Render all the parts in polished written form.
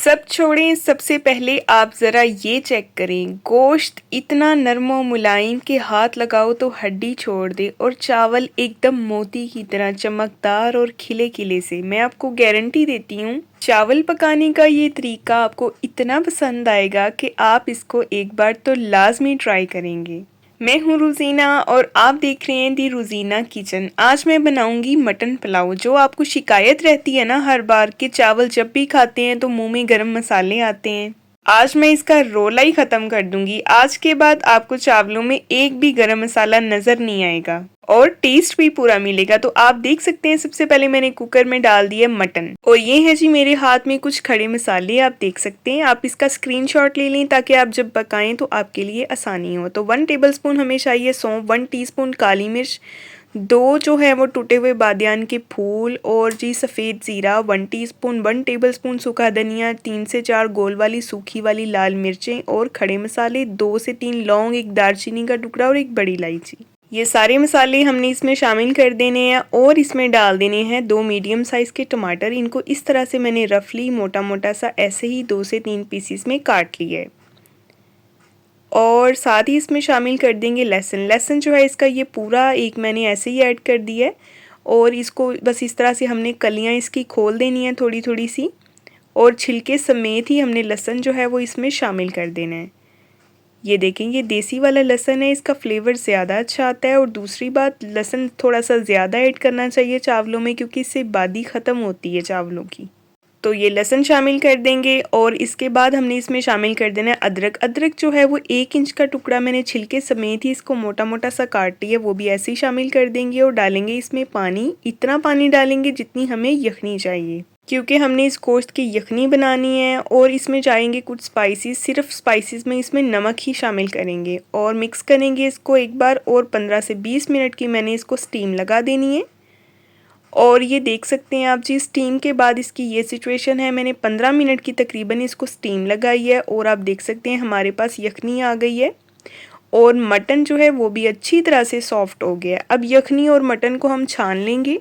सब छोड़ें, सबसे पहले आप ज़रा ये चेक करें, गोश्त इतना नरम और मुलायम कि हाथ लगाओ तो हड्डी छोड़ दे और चावल एकदम मोती की तरह चमकदार और खिले खिले से। मैं आपको गारंटी देती हूँ चावल पकाने का ये तरीका आपको इतना पसंद आएगा कि आप इसको एक बार तो लाजमी ट्राई करेंगे। मैं हूँ रुज़ीना और आप देख रहे हैं दी रुज़ीना किचन। आज मैं बनाऊंगी मटन पुलाव। जो आपको शिकायत रहती है ना हर बार कि चावल जब भी खाते हैं तो मुंह में गरम मसाले आते हैं, आज मैं इसका रोला ही ख़त्म कर दूंगी। आज के बाद आपको चावलों में एक भी गरम मसाला नज़र नहीं आएगा और टेस्ट भी पूरा मिलेगा। तो आप देख सकते हैं सबसे पहले मैंने कुकर में डाल दिया मटन और ये है जी मेरे हाथ में कुछ खड़े मसाले। आप देख सकते हैं, आप इसका स्क्रीनशॉट ले लें ताकि आप जब पकाएं तो आपके लिए आसानी हो। तो 1 टेबलस्पून हमें चाहिए सौंफ, 1 टीस्पून काली मिर्च, 2 जो है वो टूटे हुए बादियान के फूल और जी सफ़ेद ज़ीरा, 1 टीस्पून 1 टेबलस्पून सूखा धनिया, 3 से 4 गोल वाली सूखी वाली लाल मिर्चें और खड़े मसाले, 2 से 3 लौंग, एक दालचीनी का टुकड़ा और एक बड़ी इलायची। ये सारे मसाले हमने इसमें शामिल कर देने हैं और इसमें डाल देने हैं 2 मीडियम साइज़ के टमाटर। इनको इस तरह से मैंने रफली मोटा मोटा सा ऐसे ही 2 से 3 पीसीस में काट लिया है। और साथ ही इसमें शामिल कर देंगे लहसुन। लहसुन जो है इसका ये पूरा एक मैंने ऐसे ही ऐड कर दिया है और इसको बस इस तरह से हमने कलियां इसकी खोल देनी है थोड़ी थोड़ी सी और छिलके समेत ही हमने लहसुन जो है वो इसमें शामिल कर देना है। ये देखें, ये देसी वाला लहसुन है, इसका फ्लेवर ज़्यादा अच्छा आता है। और दूसरी बात, लहसुन थोड़ा सा ज़्यादा ऐड करना चाहिए चावलों में क्योंकि इससे बादी ख़त्म होती है चावलों की। तो ये लहसुन शामिल कर देंगे और इसके बाद हमने इसमें शामिल कर देना है अदरक। अदरक जो है वो 1 इंच का टुकड़ा मैंने छिलके समेत ही इसको मोटा मोटा सा काट लिया, वो भी ऐसे ही शामिल कर देंगे। और डालेंगे इसमें पानी, इतना पानी डालेंगे जितनी हमें यखनी चाहिए क्योंकि हमने इस गोश्त की यखनी बनानी है। और इसमें जाएंगे कुछ स्पाइसेस, सिर्फ स्पाइसेस में इसमें नमक ही शामिल करेंगे और मिक्स करेंगे इसको एक बार। और 15 से 20 मिनट की मैंने इसको स्टीम लगा देनी है। और ये देख सकते हैं आप जी, स्टीम के बाद इसकी ये सिचुएशन है। मैंने 15 मिनट की तकरीबन इसको स्टीम लगाई है और आप देख सकते हैं हमारे पास यखनी आ गई है और मटन जो है वो भी अच्छी तरह से सॉफ्ट हो गया है। अब यखनी और मटन को हम छान लेंगे।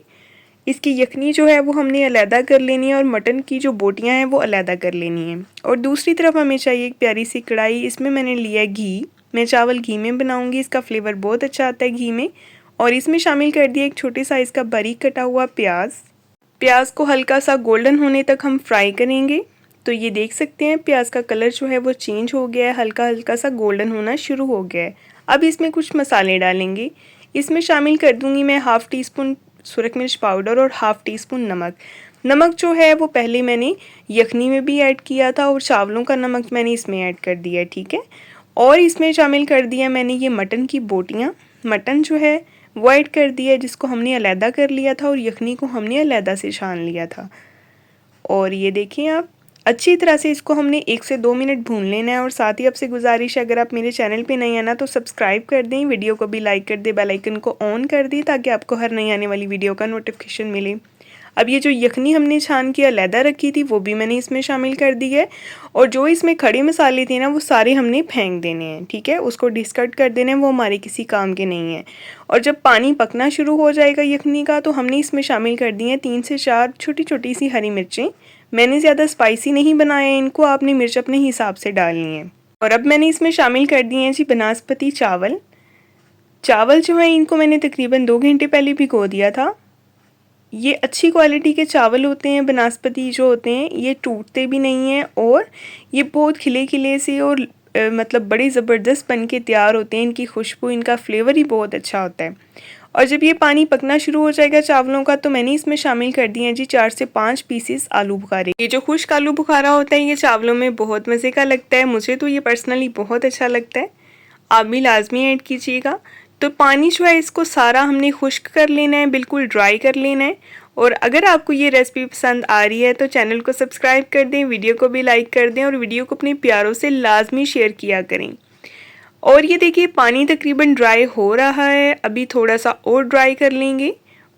इसकी यखनी जो है वो हमने अलहदा कर लेनी है और मटन की जो बोटियां हैं वो अलहदा कर लेनी है। और दूसरी तरफ हमें चाहिए एक प्यारी सी कढ़ाई, इसमें मैंने लिया है घी। मैं चावल घी में बनाऊंगी, इसका फ्लेवर बहुत अच्छा आता है घी में। और इसमें शामिल कर दिया एक छोटे साइज़ का बारीक कटा हुआ प्याज। प्याज को हल्का सा गोल्डन होने तक हम फ्राई करेंगे। तो ये देख सकते हैं प्याज का कलर जो है वो चेंज हो गया है, हल्का हल्का सा गोल्डन होना शुरू हो गया है। अब इसमें कुछ मसाले डालेंगे। इसमें शामिल कर दूंगी मैं 1/2 टीस्पून सुरख मिर्च पाउडर और 1/2 टीस्पून नमक। नमक जो है वो पहले मैंने यखनी में भी ऐड किया था और चावलों का नमक मैंने इसमें ऐड कर दिया है, ठीक है। और इसमें शामिल कर दिया मैंने ये मटन की बोटियाँ। मटन जो है वो ऐड कर दिया जिसको हमने अलहदा कर लिया था और यखनी को हमने अलहदा से छान लिया था। और ये देखिए आप, अच्छी तरह से इसको हमने 1 से 2 मिनट भून लेना है। और साथ ही आपसे गुजारिश है, अगर आप मेरे चैनल पे नए आना तो सब्सक्राइब कर दें, वीडियो को भी लाइक कर दें, बेल आइकन को ऑन कर दें ताकि आपको हर नई आने वाली वीडियो का नोटिफिकेशन मिले। अब ये जो यखनी हमने छान के अलहदा रखी थी वो भी मैंने इसमें शामिल कर दी है। और जो इसमें खड़े मसाले थे ना वो सारे हमने फेंक देने हैं, ठीक है, उसको डिस्कार्ड कर देने हैं, वो हमारे किसी काम के नहीं है। और जब पानी पकना शुरू हो जाएगा यखनी का तो हमने इसमें शामिल कर दी हैं 3 से 4 छोटी छोटी सी हरी मिर्चें। मैंने ज़्यादा स्पाइसी नहीं बनाया है इनको, आपने मिर्च अपने हिसाब से डालनी है। और अब मैंने इसमें शामिल कर दिए हैं जी बनास्पति चावल। चावल जो है इनको मैंने तकरीबन 2 घंटे पहले भिगो दिया था। ये अच्छी क्वालिटी के चावल होते हैं, बनास्पति जो होते हैं ये टूटते भी नहीं हैं और ये बहुत खिले खिले से और मतलब बड़े ज़बरदस्त बन के तैयार होते हैं। इनकी खुशबू, इनका फ्लेवर ही बहुत अच्छा होता है। और जब ये पानी पकना शुरू हो जाएगा चावलों का तो मैंने इसमें शामिल कर दिए हैं जी 4 से 5 पीसेस आलू बुखारे। ये जो खुश्क आलू बुखारा होता है ये चावलों में बहुत मज़े का लगता है, मुझे तो ये पर्सनली बहुत अच्छा लगता है, आप भी लाजमी ऐड कीजिएगा। तो पानी जो है इसको सारा हमने खुश्क कर लेना है, बिल्कुल ड्राई कर लेना है। और अगर आपको ये रेसिपी पसंद आ रही है तो चैनल को सब्सक्राइब कर दें, वीडियो को भी लाइक कर दें और वीडियो को अपने प्यारों से लाजमी शेयर किया करें। और ये देखिए पानी तकरीबन ड्राई हो रहा है, अभी थोड़ा सा और ड्राई कर लेंगे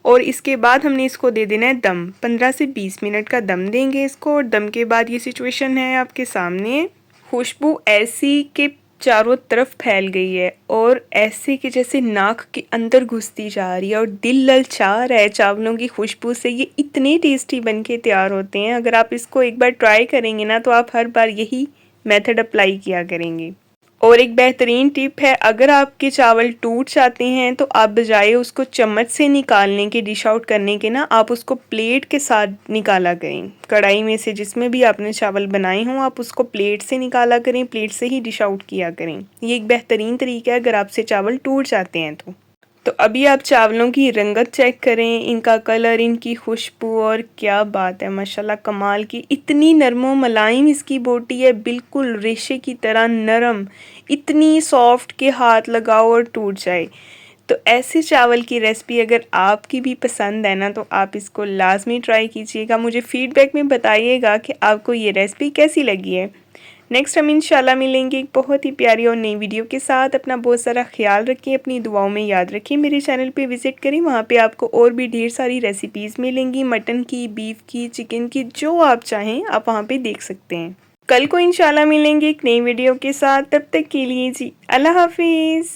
और इसके बाद हमने इसको दे देना है दम। 15 से 20 मिनट का दम देंगे इसको। और दम के बाद ये सिचुएशन है आपके सामने, खुशबू ऐसी कि चारों तरफ फैल गई है और ऐसे कि जैसे नाक के अंदर घुसती जा रही है और दिल ललचा रहा है चावलों की खुशबू से। ये इतने टेस्टी बन के तैयार होते हैं, अगर आप इसको एक बार ट्राई करेंगे ना तो आप हर बार यही मेथड अप्लाई किया करेंगे। और एक बेहतरीन टिप है, अगर आपके चावल टूट जाते हैं तो आप बजाय उसको चम्मच से निकालने के, डिश आउट करने के ना, आप उसको प्लेट के साथ निकाला करें। कढ़ाई में से जिसमें भी आपने चावल बनाए हों आप उसको प्लेट से निकाला करें, प्लेट से ही डिश आउट किया करें। ये एक बेहतरीन तरीका है अगर आपसे चावल टूट जाते हैं तो अभी आप चावलों की रंगत चेक करें, इनका कलर, इनकी खुशबू, और क्या बात है माशाल्लाह कमाल की। इतनी नरमो मुलायम इसकी बोटी है, बिल्कुल रेशे की तरह नरम, इतनी सॉफ्ट कि हाथ लगाओ और टूट जाए। तो ऐसे चावल की रेसिपी अगर आपकी भी पसंद है ना तो आप इसको लाजमी ट्राई कीजिएगा। मुझे फीडबैक में बताइएगा कि आपको ये रेसिपी कैसी लगी है। नेक्स्ट हम इंशाल्लाह मिलेंगे एक बहुत ही प्यारी और नई वीडियो के साथ। अपना बहुत सारा ख्याल रखिए, अपनी दुआओं में याद रखिए। मेरे चैनल पे विज़िट करें, वहाँ पे आपको और भी ढेर सारी रेसिपीज़ मिलेंगी, मटन की, बीफ की, चिकन की, जो आप चाहें आप वहाँ पे देख सकते हैं। कल को इंशाल्लाह मिलेंगे एक नई वीडियो के साथ, तब तक के लिए जी अल्लाह हाफिज़।